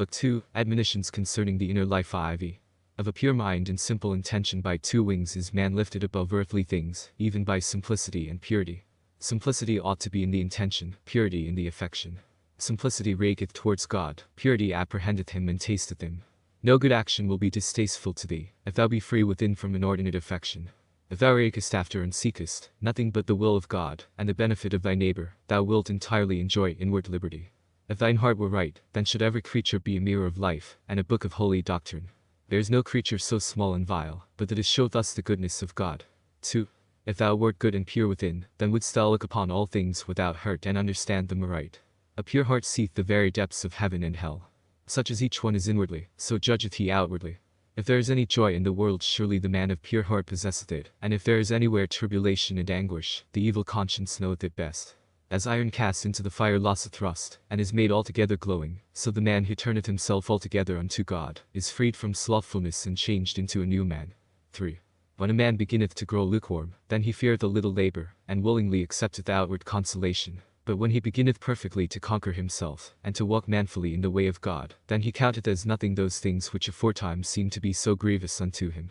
Book 2, Admonitions Concerning the Inner Life IV. Of a pure mind and simple intention by two wings is man lifted above earthly things, even by simplicity and purity. Simplicity ought to be in the intention, purity in the affection. Simplicity raketh towards God, purity apprehendeth him and tasteth him. No good action will be distasteful to thee, if thou be free within from inordinate affection. If thou rakest after and seekest nothing but the will of God, and the benefit of thy neighbor, thou wilt entirely enjoy inward liberty. If thine heart were right, then should every creature be a mirror of life, and a book of holy doctrine. There is no creature so small and vile, but that it showeth us the goodness of God. 2. If thou wert good and pure within, then wouldst thou look upon all things without hurt and understand them aright. A pure heart seeth the very depths of heaven and hell. Such as each one is inwardly, so judgeth he outwardly. If there is any joy in the world, surely the man of pure heart possesseth it, and if there is anywhere tribulation and anguish, the evil conscience knoweth it best. As iron cast into the fire loseth rust, and is made altogether glowing, so the man who turneth himself altogether unto God, is freed from slothfulness and changed into a new man. 3. When a man beginneth to grow lukewarm, then he feareth a little labor, and willingly accepteth outward consolation. But when he beginneth perfectly to conquer himself, and to walk manfully in the way of God, then he counteth as nothing those things which aforetime seemed to be so grievous unto him.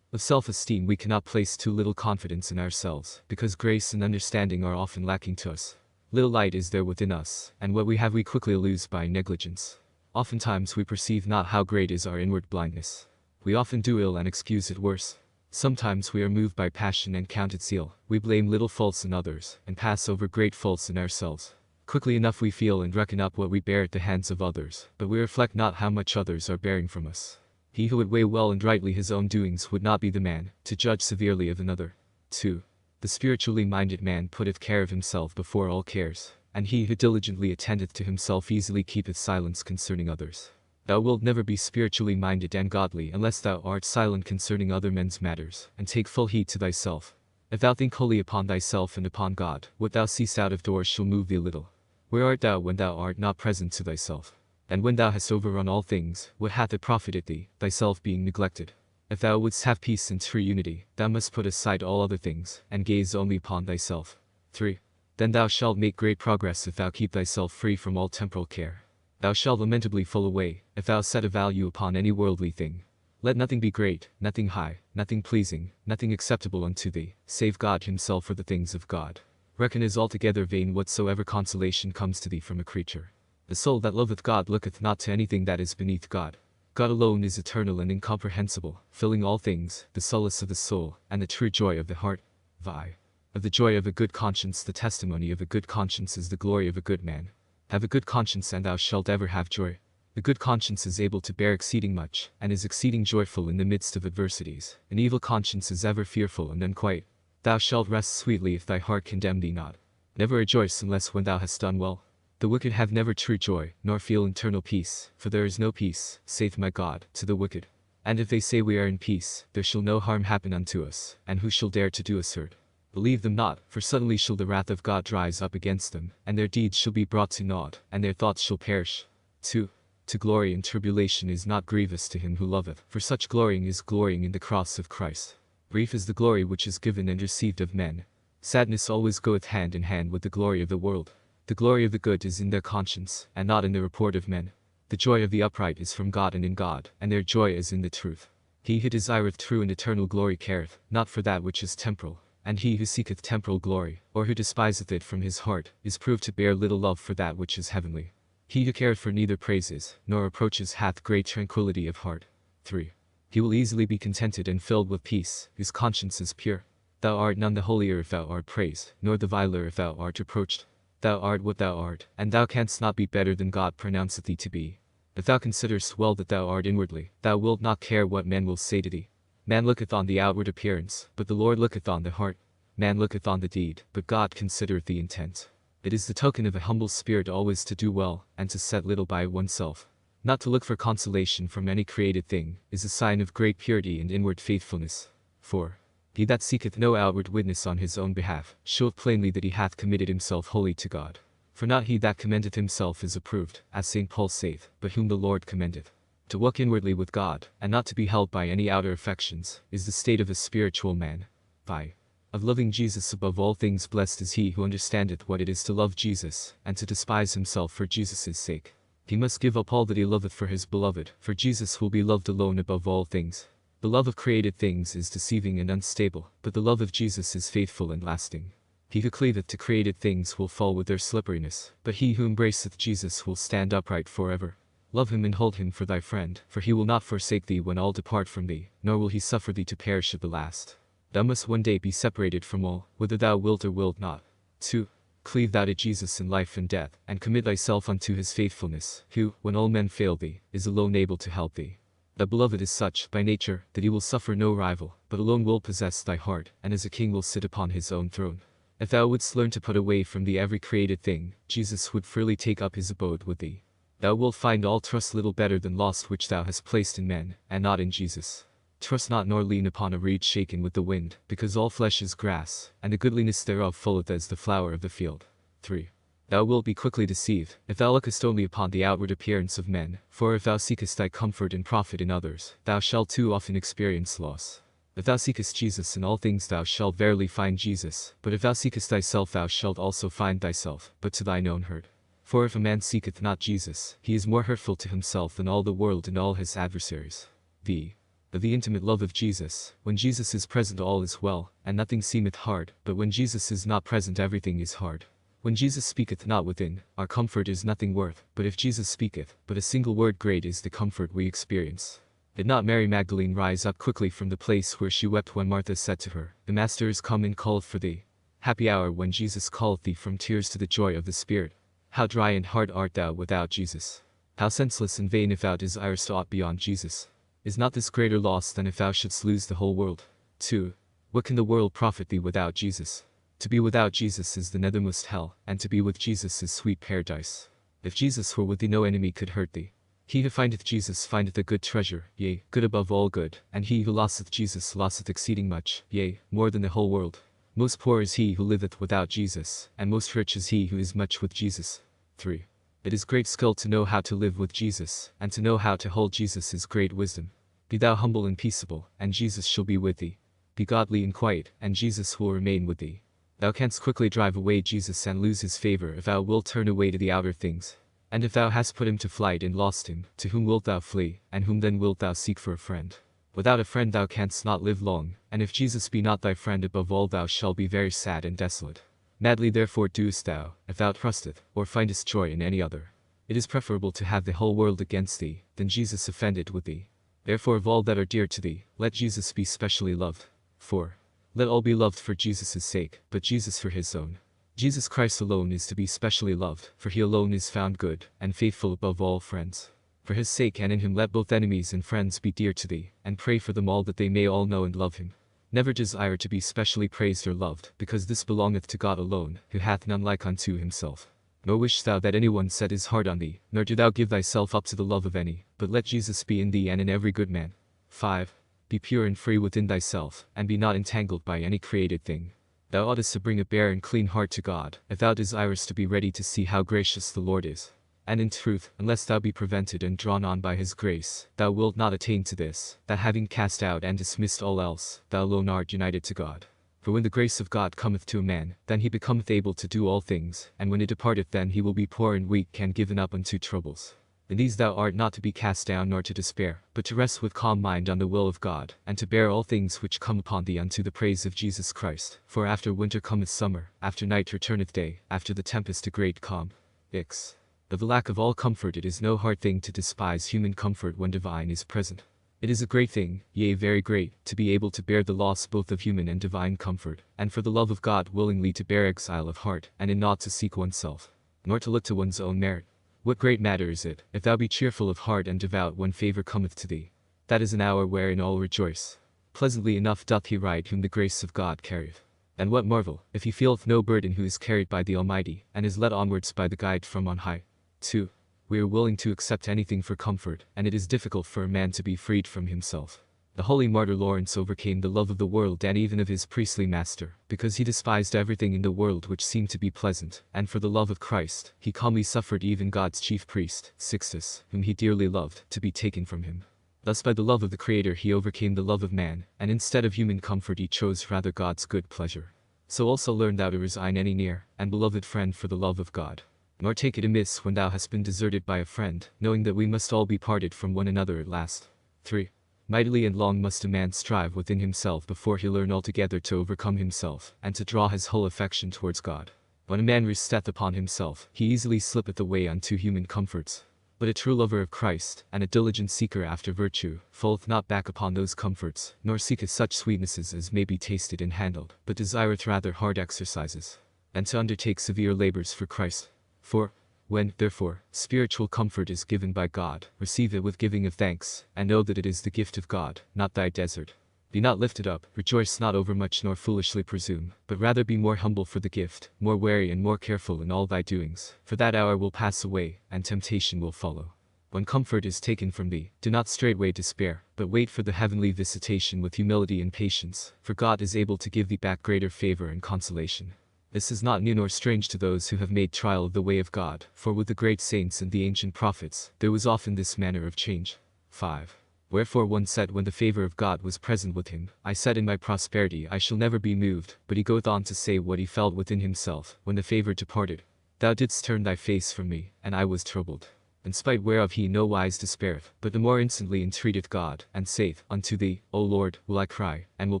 Of self-esteem we cannot place too little confidence in ourselves, because grace and understanding are often lacking to us. Little light is there within us, and what we have we quickly lose by negligence. Oftentimes we perceive not how great is our inward blindness. We often do ill and excuse it worse. Sometimes we are moved by passion and count it zeal. We blame little faults in others, and pass over great faults in ourselves. Quickly enough we feel and reckon up what we bear at the hands of others, but we reflect not how much others are bearing from us. He who would weigh well and rightly his own doings would not be the man, to judge severely of another. 2. The spiritually minded man putteth care of himself before all cares, and he who diligently attendeth to himself easily keepeth silence concerning others. Thou wilt never be spiritually minded and godly unless thou art silent concerning other men's matters, and take full heed to thyself. If thou think wholly upon thyself and upon God, what thou seest out of doors shall move thee little. Where art thou when thou art not present to thyself? And when thou hast overrun all things, what hath it profited thee, thyself being neglected? If thou wouldst have peace and true unity, thou must put aside all other things, and gaze only upon thyself. 3. Then thou shalt make great progress if thou keep thyself free from all temporal care. Thou shalt lamentably fall away, if thou set a value upon any worldly thing. Let nothing be great, nothing high, nothing pleasing, nothing acceptable unto thee, save God himself or the things of God. Reckon as altogether vain whatsoever consolation comes to thee from a creature. The soul that loveth God looketh not to anything that is beneath God. God alone is eternal and incomprehensible, filling all things, the solace of the soul, and the true joy of the heart. Of the joy of a good conscience, the testimony of a good conscience is the glory of a good man. Have a good conscience and thou shalt ever have joy. A good conscience is able to bear exceeding much, and is exceeding joyful in the midst of adversities. An evil conscience is ever fearful and unquiet. Thou shalt rest sweetly if thy heart condemn thee not. Never rejoice unless when thou hast done well. The wicked have never true joy, nor feel internal peace, for there is no peace, saith my God, to the wicked. And if they say we are in peace, there shall no harm happen unto us, and who shall dare to do us hurt? Believe them not, for suddenly shall the wrath of God rise up against them, and their deeds shall be brought to naught, and their thoughts shall perish. 2. To glory in tribulation is not grievous to him who loveth, for such glorying is glorying in the cross of Christ. Brief is the glory which is given and received of men. Sadness always goeth hand in hand with the glory of the world. The glory of the good is in their conscience, and not in the report of men. The joy of the upright is from God and in God, and their joy is in the truth. He who desireth true and eternal glory careth not for that which is temporal, and he who seeketh temporal glory, or who despiseth it from his heart, is proved to bear little love for that which is heavenly. He who careth for neither praises nor reproaches hath great tranquillity of heart. 3. He will easily be contented and filled with peace, whose conscience is pure. Thou art none the holier if thou art praised, nor the viler if thou art reproached. Thou art what thou art, and thou canst not be better than God pronounceth thee to be. If thou considerest well that thou art inwardly, thou wilt not care what men will say to thee. Man looketh on the outward appearance, but the Lord looketh on the heart. Man looketh on the deed, but God considereth the intent. It is the token of a humble spirit always to do well, and to set little by oneself. Not to look for consolation from any created thing, is a sign of great purity and inward faithfulness. 4. He that seeketh no outward witness on his own behalf, showeth plainly that he hath committed himself wholly to God. For not he that commendeth himself is approved, as St. Paul saith, but whom the Lord commendeth. To walk inwardly with God, and not to be held by any outer affections, is the state of a spiritual man. 5. Of loving Jesus above all things blessed is he who understandeth what it is to love Jesus, and to despise himself for Jesus' sake. He must give up all that he loveth for his beloved, for Jesus will be loved alone above all things. The love of created things is deceiving and unstable, but the love of Jesus is faithful and lasting. He who cleaveth to created things will fall with their slipperiness, but he who embraceth Jesus will stand upright forever. Love him and hold him for thy friend, for he will not forsake thee when all depart from thee, nor will he suffer thee to perish at the last. Thou must one day be separated from all, whether thou wilt or wilt not. 2. Cleave thou to Jesus in life and death, and commit thyself unto his faithfulness, who, when all men fail thee, is alone able to help thee. Thy beloved is such, by nature, that he will suffer no rival, but alone will possess thy heart, and as a king will sit upon his own throne. If thou wouldst learn to put away from thee every created thing, Jesus would freely take up his abode with thee. Thou wilt find all trust little better than lost which thou hast placed in men, and not in Jesus. Trust not nor lean upon a reed shaken with the wind, because all flesh is grass, and the goodliness thereof falleth as the flower of the field. 3. Thou wilt be quickly deceived, if thou lookest only upon the outward appearance of men, for if thou seekest thy comfort and profit in others, thou shalt too often experience loss. If thou seekest Jesus in all things thou shalt verily find Jesus, but if thou seekest thyself thou shalt also find thyself, but to thine own hurt. For if a man seeketh not Jesus, he is more hurtful to himself than all the world and all his adversaries. V. The intimate love of Jesus. When Jesus is present all is well, and nothing seemeth hard, but when Jesus is not present everything is hard. When Jesus speaketh not within, our comfort is nothing worth, but if Jesus speaketh, but a single word great is the comfort we experience. Did not Mary Magdalene rise up quickly from the place where she wept when Martha said to her, The Master is come and calleth for thee? Happy hour when Jesus calleth thee from tears to the joy of the Spirit. How dry and hard art thou without Jesus? How senseless and vain if thou desirest aught beyond Jesus? Is not this greater loss than if thou shouldst lose the whole world? 2. What can the world profit thee without Jesus? To be without Jesus is the nethermost hell, and to be with Jesus is sweet paradise. If Jesus were with thee no enemy could hurt thee. He who findeth Jesus findeth a good treasure, yea, good above all good, and he who losteth Jesus losteth exceeding much, yea, more than the whole world. Most poor is he who liveth without Jesus, and most rich is he who is much with Jesus. 3. It is great skill to know how to live with Jesus, and to know how to hold Jesus is great wisdom. Be thou humble and peaceable, and Jesus shall be with thee. Be godly and quiet, and Jesus will remain with thee. Thou canst quickly drive away Jesus and lose his favor if thou wilt turn away to the outer things. And if thou hast put him to flight and lost him, to whom wilt thou flee, and whom then wilt thou seek for a friend? Without a friend thou canst not live long, and if Jesus be not thy friend above all thou shalt be very sad and desolate. Madly therefore doest thou, if thou trusteth, or findest joy in any other. It is preferable to have the whole world against thee, than Jesus offended with thee. Therefore of all that are dear to thee, let Jesus be specially loved. 4. Let all be loved for Jesus' sake, but Jesus for his own. Jesus Christ alone is to be specially loved, for he alone is found good, and faithful above all friends. For his sake and in him let both enemies and friends be dear to thee, and pray for them all that they may all know and love him. Never desire to be specially praised or loved, because this belongeth to God alone, who hath none like unto himself. Nor wish thou that any one set his heart on thee, nor do thou give thyself up to the love of any, but let Jesus be in thee and in every good man. 5. Be pure and free within thyself, and be not entangled by any created thing. Thou oughtest to bring a bare and clean heart to God, if thou desirest to be ready to see how gracious the Lord is. And in truth, unless thou be prevented and drawn on by his grace, thou wilt not attain to this, that having cast out and dismissed all else, thou alone art united to God. For when the grace of God cometh to a man, then he becometh able to do all things, and when it departeth then he will be poor and weak and given up unto troubles. In these thou art not to be cast down nor to despair, but to rest with calm mind on the will of God, and to bear all things which come upon thee unto the praise of Jesus Christ. For after winter cometh summer, after night returneth day, after the tempest a great calm. X. Of the lack of all comfort it is no hard thing to despise human comfort when divine is present. It is a great thing, yea very great, to be able to bear the loss both of human and divine comfort, and for the love of God willingly to bear exile of heart, and in naught to seek oneself, nor to look to one's own merit. What great matter is it, if thou be cheerful of heart and devout when favor cometh to thee? That is an hour wherein all rejoice. Pleasantly enough doth he ride whom the grace of God carrieth. And what marvel, if he feeleth no burden who is carried by the Almighty, and is led onwards by the guide from on high. 2. We are willing to accept anything for comfort, and it is difficult for a man to be freed from himself. The holy martyr Lawrence overcame the love of the world and even of his priestly master, because he despised everything in the world which seemed to be pleasant, and for the love of Christ, he calmly suffered even God's chief priest, Sixtus, whom he dearly loved, to be taken from him. Thus by the love of the Creator he overcame the love of man, and instead of human comfort he chose rather God's good pleasure. So also learn thou to resign any near and beloved friend for the love of God. Nor take it amiss when thou hast been deserted by a friend, knowing that we must all be parted from one another at last. 3. Mightily and long must a man strive within himself before he learn altogether to overcome himself, and to draw his whole affection towards God. When a man resteth upon himself, he easily slippeth away unto human comforts. But a true lover of Christ, and a diligent seeker after virtue, falleth not back upon those comforts, nor seeketh such sweetnesses as may be tasted and handled, but desireth rather hard exercises, and to undertake severe labors for Christ. 4. When, therefore, spiritual comfort is given by God, receive it with giving of thanks, and know that it is the gift of God, not thy desert. Be not lifted up, rejoice not overmuch nor foolishly presume, but rather be more humble for the gift, more wary and more careful in all thy doings, for that hour will pass away, and temptation will follow. When comfort is taken from thee, do not straightway despair, but wait for the heavenly visitation with humility and patience, for God is able to give thee back greater favor and consolation. This is not new nor strange to those who have made trial of the way of God, for with the great saints and the ancient prophets, there was often this manner of change. 5. Wherefore one said when the favor of God was present with him, I said in my prosperity I shall never be moved, but he goeth on to say what he felt within himself, when the favor departed. Thou didst turn thy face from me, and I was troubled. In spite whereof he no wise despaireth, but the more instantly entreateth God, and saith, Unto thee, O Lord, will I cry, and will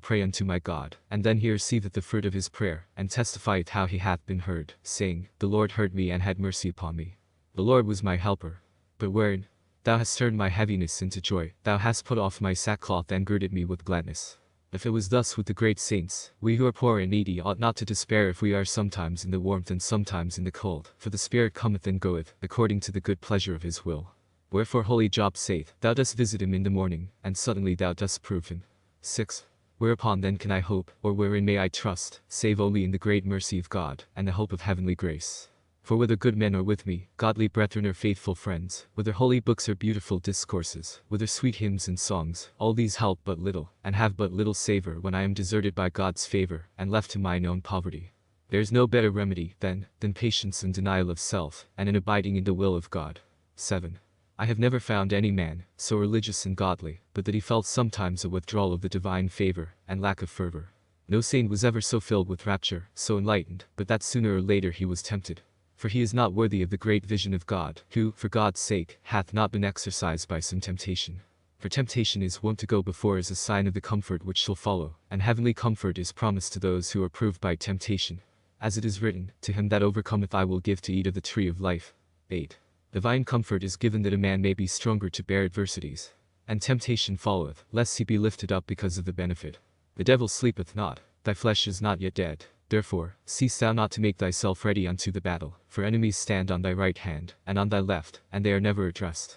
pray unto my God, and then he receiveth the fruit of his prayer, and testifieth how he hath been heard, saying, The Lord heard me and had mercy upon me. The Lord was my helper. But wherein? Thou hast turned my heaviness into joy, thou hast put off my sackcloth and girded me with gladness. If it was thus with the great saints, we who are poor and needy ought not to despair if we are sometimes in the warmth and sometimes in the cold, for the Spirit cometh and goeth, according to the good pleasure of his will. Wherefore holy Job saith, Thou dost visit him in the morning, and suddenly thou dost prove him. 6. Whereupon then can I hope, or wherein may I trust, save only in the great mercy of God, and the hope of heavenly grace? For whether good men are with me, godly brethren or faithful friends, whether holy books or beautiful discourses, whether sweet hymns and songs, all these help but little, and have but little savor when I am deserted by God's favor, and left to mine own poverty. There is no better remedy, then, than patience and denial of self, and an abiding in the will of God. 7. I have never found any man, so religious and godly, but that he felt sometimes a withdrawal of the divine favor, and lack of fervor. No saint was ever so filled with rapture, so enlightened, but that sooner or later he was tempted. For he is not worthy of the great vision of God, who, for God's sake, hath not been exercised by some temptation. For temptation is wont to go before as a sign of the comfort which shall follow, and heavenly comfort is promised to those who are proved by temptation. As it is written, To him that overcometh I will give to eat of the tree of life. 8. Divine comfort is given that a man may be stronger to bear adversities. And temptation followeth, lest he be lifted up because of the benefit. The devil sleepeth not, thy flesh is not yet dead. Therefore, cease thou not to make thyself ready unto the battle, for enemies stand on thy right hand, and on thy left, and they are never addressed.